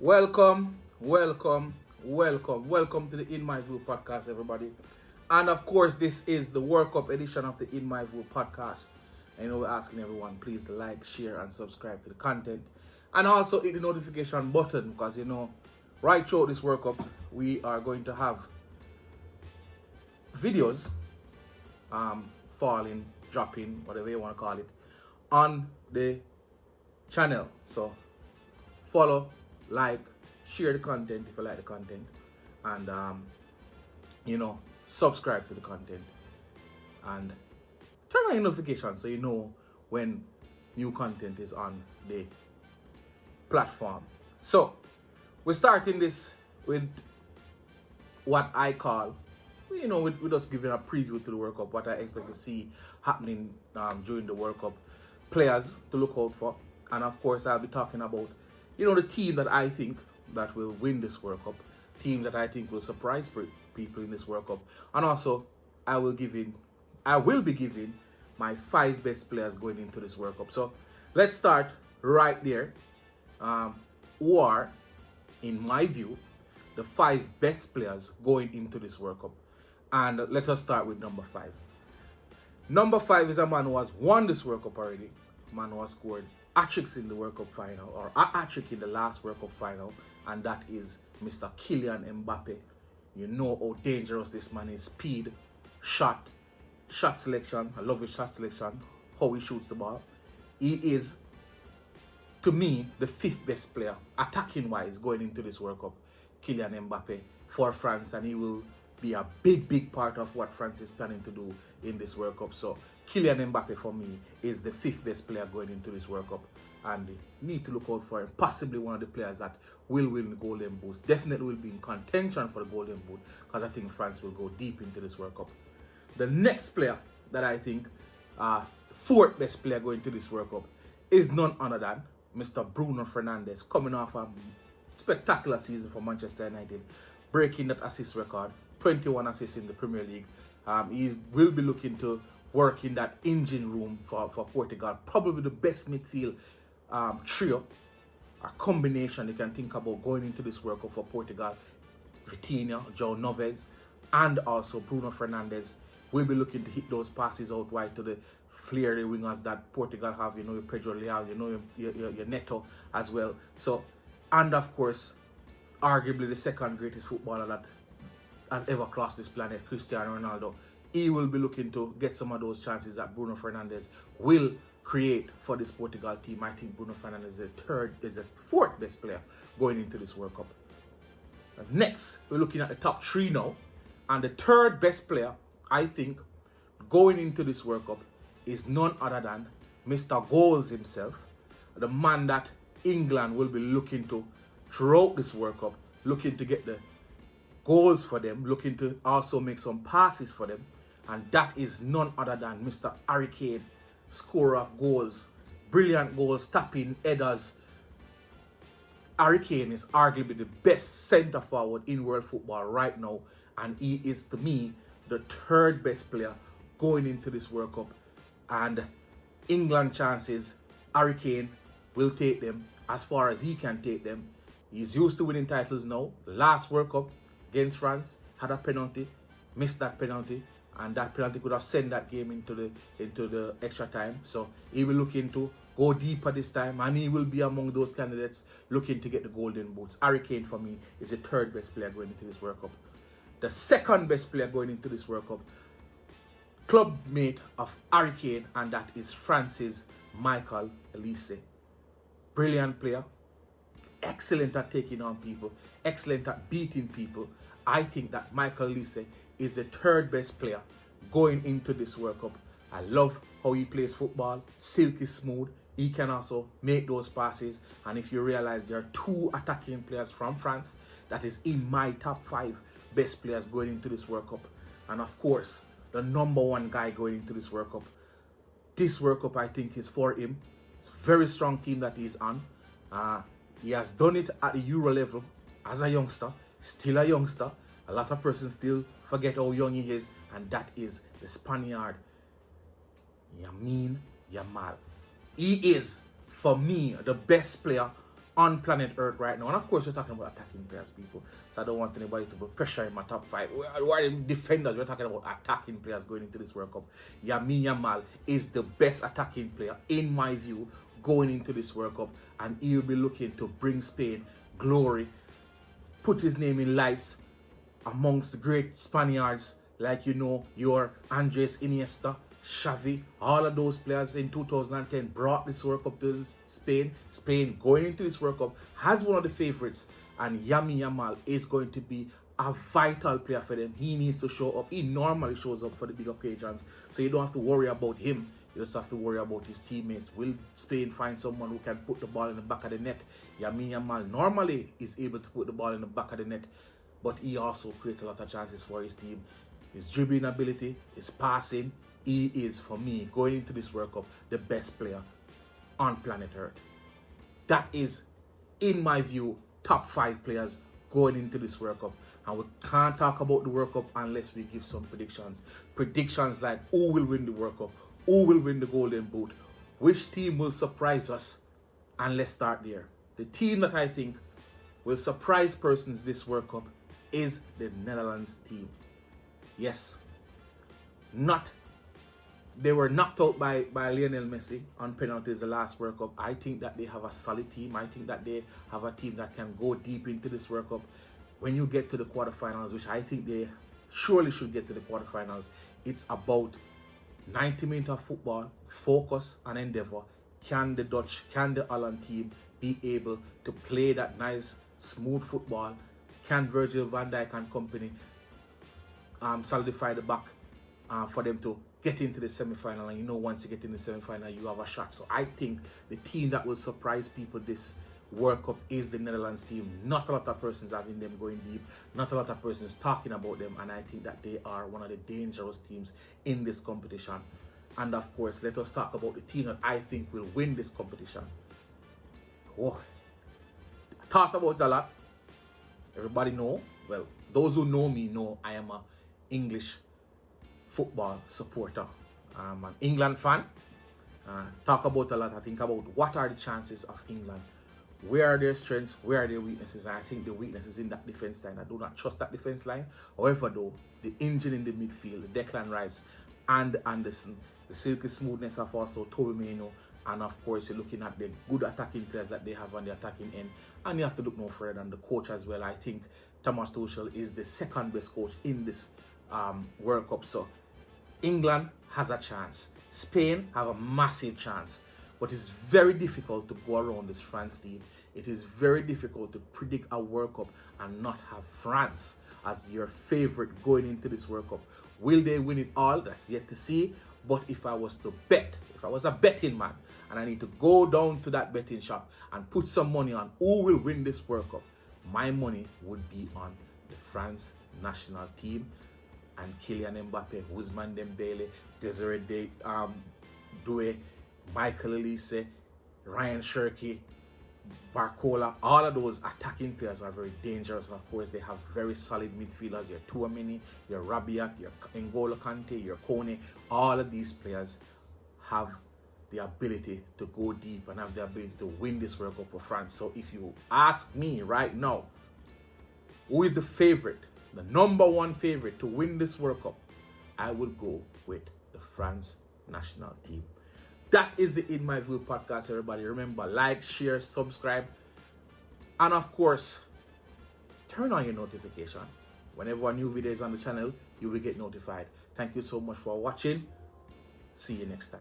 Welcome, welcome to the In My View podcast, everybody. And of course, this is the World Cup edition of the In My View podcast. And we're asking everyone, please like, share, and subscribe to the content. And also hit the notification button because, right throughout this World Cup, we are going to have videos falling, dropping, whatever you want to call it, on the channel. So follow, like, share the content if you like the content, and subscribe to the content and turn on your notifications so you know when new content is on the platform. So we're starting this with what I call, with us giving a preview to the World Cup, what I expect to see happening during the World Cup, players to look out for, and of course I'll be talking about the team that I think that will win this World Cup, teams that I think will surprise people in this World Cup, and also I will be giving my 5 best players going into this World Cup. So let's start right there. Who are, in my view, the 5 best players going into this World Cup? And let us start with number 5. Number 5 is a man who has won this World Cup already. A man who has scored hat-tricks in the World Cup final, or a hat-trick in the last World Cup final, and that is Mr. Kylian Mbappe. You know how dangerous this man is. Speed, shot selection. I love his shot selection, how he shoots the ball. He is, to me, the 5th best player, attacking-wise, going into this World Cup, Kylian Mbappe, for France, and he will be a big part of what France is planning to do in this World Cup. So Kylian Mbappe, for me, is the 5th best player going into this World Cup, and need to look out for him. Possibly one of the players that will win the Golden Boot. Definitely will be in contention for the Golden Boot, because I think France will go deep into this World Cup. The next player that I think 4th best player going to this World Cup is none other than Mr. Bruno Fernandes, coming off a spectacular season for Manchester United, breaking that assist record, 21 assists in the Premier League. He will be looking to work in that engine room for Portugal. Probably the best midfield trio or combination you can think about going into this World Cup for Portugal. Vitinha, João Neves, and also Bruno Fernandes will be looking to hit those passes out wide to the flary wingers that Portugal have. Your Pedro Leal, your Neto as well. So, and of course, arguably the second greatest footballer that has ever crossed this planet, Cristiano Ronaldo. He will be looking to get some of those chances that Bruno Fernandes will create for this Portugal team. I think Bruno Fernandes is the 4th best player going into this World Cup. Next, we're looking at the top 3 now, and the 3rd best player, I think, going into this World Cup is none other than Mr. Goals himself, the man that England will be looking to throughout this World Cup, looking to get the goals for them, looking to also make some passes for them, and that is none other than Mr. Harry Kane, scorer of goals, brilliant goals, tapping headers. Harry Kane is arguably the best centre forward in world football right now, and he is, to me, the 3rd best player going into this World Cup. And England chances, Harry Kane will take them as far as he can take them. He's used to winning titles now. The last World Cup against France had a penalty, missed that penalty, and that penalty could have sent that game into the extra time. So he will look into go deeper this time, and he will be among those candidates looking to get the Golden Boots. Harry Kane, for me, is the 3rd best player going into this World Cup. The 2nd best player going into this World Cup, club mate of Harry Kane, and that is France's Michael Olise. Brilliant player, excellent at taking on people, excellent at beating people. I think that Michael Olise is the 3rd best player going into this World Cup. I love how he plays football, silky smooth. He can also make those passes, and if you realize there are 2 attacking players from France that is in my top 5 best players going into this World Cup. And of course, the number 1 guy going into this World Cup. This World Cup, I think, is for him. It's a very strong team that he's on. He has done it at the Euro level as a youngster, still a youngster. A lot of persons still forget how young he is, and that is the Spaniard, Lamine Yamal. He is, for me, the best player on planet Earth right now. And of course, we're talking about attacking players, people. So I don't want anybody to put pressure in my top 5. Who are the defenders? We're talking about attacking players going into this World Cup. Lamine Yamal is the best attacking player, in my view, going into this World Cup. And he'll be looking to bring Spain glory, put his name in lights amongst the great Spaniards, like your Andres Iniesta, Xavi, all of those players in 2010 brought this World Cup to Spain. Spain going into this World Cup has one of the favorites, and Lamine Yamal is going to be a vital player for them. He needs to show up. He normally shows up for the big occasions, so you don't have to worry about him. You just have to worry about his teammates. Will Spain find someone who can put the ball in the back of the net? Lamine Yamal normally is able to put the ball in the back of the net, but he also creates a lot of chances for his team. His dribbling ability, his passing, he is, for me, going into this World Cup, the best player on planet Earth. That is, in my view, top 5 players going into this World Cup. And we can't talk about the World Cup unless we give some predictions. Predictions like who will win the World Cup, who will win the Golden Boot, which team will surprise us, and let's start there. The team that I think will surprise persons this World Cup is the Netherlands team. Yes, they were knocked out by Lionel Messi on penalties the last World Cup. I think that they have a solid team. I think that they have a team that can go deep into this World Cup. When you get to the quarterfinals, which I think they surely should get to the quarterfinals, it's about 90 minutes of football, focus and endeavor. Can the Holland team be able to play that nice, smooth football? Can Virgil van Dijk and company solidify the back for them to get into the semi-final? And once you get in the semi-final, you have a shot. So I think the team that will surprise people this World Cup is the Netherlands team. Not a lot of persons having them going deep. Not a lot of persons talking about them. And I think that they are one of the dangerous teams in this competition. And of course, let us talk about the team that I think will win this competition. Oh, talked about a lot. Everybody know. Well, those who know me know I am a English football supporter. I'm an England fan. Talk about a lot. I think about what are the chances of England. Where are their strengths? Where are their weaknesses? And I think the weakness is in that defense line. I do not trust that defense line. However, though, the engine in the midfield, the Declan Rice and Anderson, the silky smoothness of also Toby Mino, and of course, you're looking at the good attacking players that they have on the attacking end. And you have to look no further than the coach as well. I think Thomas Tuchel is the second best coach in this World Cup. So England has a chance. Spain have a massive chance. But it's very difficult to go around this France team. It is very difficult to predict a World Cup and not have France as your favorite going into this World Cup. Will they win it all? That's yet to see. But if I was to bet, if I was a betting man, and I need to go down to that betting shop and put some money on who will win this World Cup, my money would be on the France national team and Kylian Mbappe, Ousmane Dembele, Desiree Doué, Michael Elise, Ryan Cherki, Barcola. All of those attacking players are very dangerous. And of course, they have very solid midfielders. Your Tchouaméni, your Rabiot, your N'Golo Kante, your Kone. All of these players have the ability to go deep and have the ability to win this World Cup for France. So if you ask me right now, who is the favorite, the number one favorite to win this World Cup, I will go with the France national team. That is the In My View podcast, everybody. Remember, like, share, subscribe, and of course, turn on your notification. Whenever a new video is on the channel, you will get notified. Thank you so much for watching. See you next time.